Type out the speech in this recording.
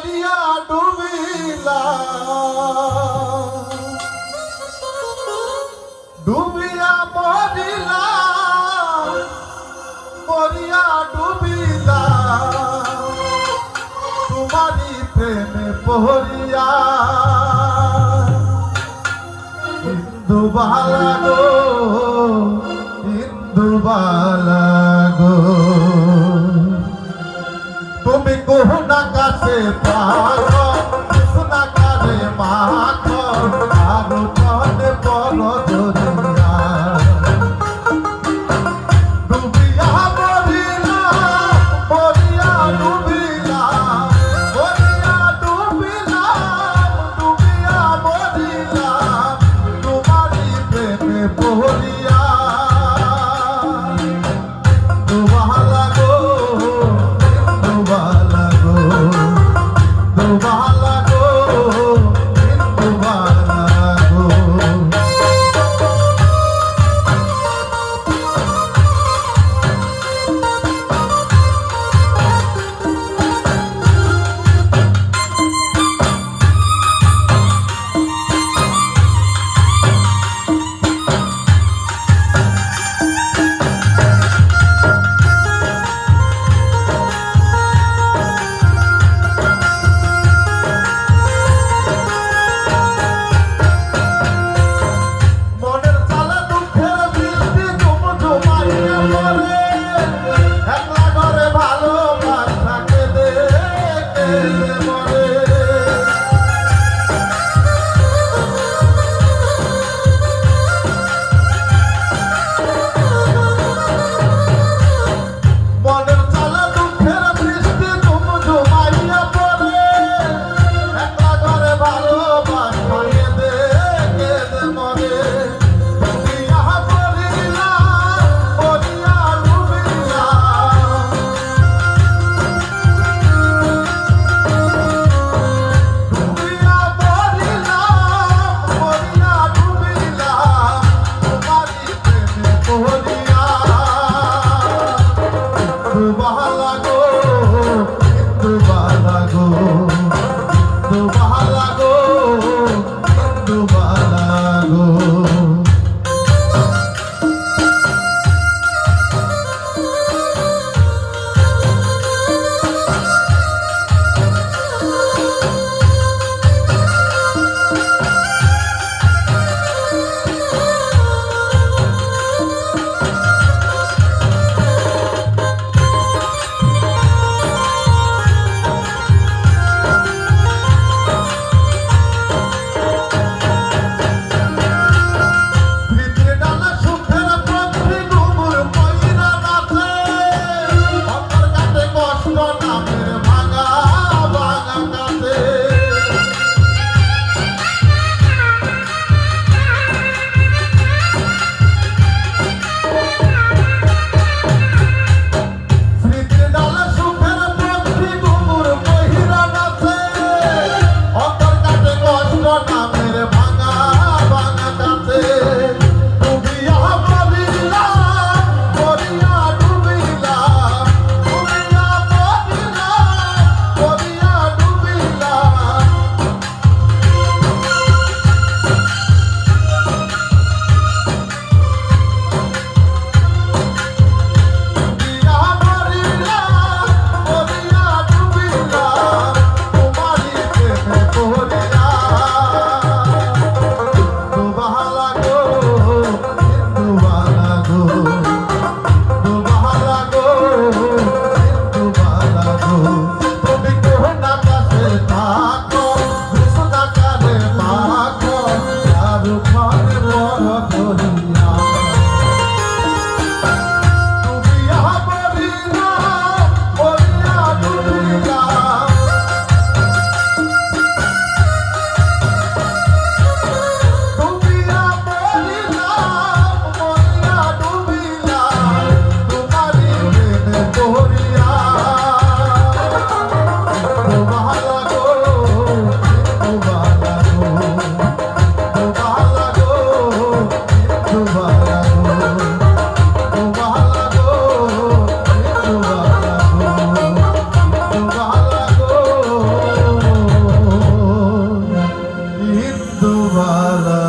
মরিয়া ডুবিলা ডুবিয়া মরিলা মরিয়া ডুবিলা তোমারি প্রেমে পহরিয়া ইন্দুবালা গো ইন্দুবালা গো তুমি কোহনা কাছে পাগো সোনা কারে মাখো আরো চলে বড় দরিয়া ডুবিয়া মরিলা মরিয়া ডুবিলা মরিয়া ডুবিলা ডুবিয়া মরিলা তোমারি প্রেমে পহরিয়া ডুবালা গো ডুবালা গো ডুবালা গো ডুবালা গো মনের জ্বালা দুঃখের বৃষ্টি জমজমাইয়া পড়ে একলা ঘরে ভালোবাসাকে দেখে মরে মনের জ্বালা দুঃখের বৃষ্টি জমজমাইয়া পড়ে একলা ঘরে ভালোবাসাকে দেখে মরে ডুবিয়া মরিলা মরিয়া ডুবিলা ডুবিয়া মরিলা মরিয়া ডুবিলা তোমারি প্রেমে পহরিয়া ডুবালা গো ডুবালা গো ডুবালা গো ডুবালা গো ভিতরে ডালা সুখের পক্ষী ডুবুর ময়ূরা নাচে অন্তর কাটে কষ্ট নামের ভাঙা ভাঙা কাটে ভিতরে ডালা সুখের পক্ষী ডুবুর ময়ূরা নাচে অন্তর কাটে কষ্ট নামের ভাঙা ভাঙা কাটে ডুবিয়া মরিলা মরিয়া ডুবিলা ডুবিয়া মরিলা মরিয়া ডুবিলা ডুবিয়া মরিলা মরিয়া ডুবিলা তোমারি প্রেমে পহরিয়া ডুবালা গো ডুবালা গো ডুবালা গো ডুবালা গো তুমি কোহনা কাছে থাকো সোনা কারে মাখো আরো ঘরে বড় দরিয়া ডুবিয়া মরিলা মরিয়া ডুবিলা ডুবিয়া মরিলা মরিয়া ডুবিলা তোমারি প্রেমে পহরিয়া ডুবালা গো ডুবালা গো ডুবালা গো ডুবালা গো ডুবালা গো ডুবালা গো ডুবালা গো বালা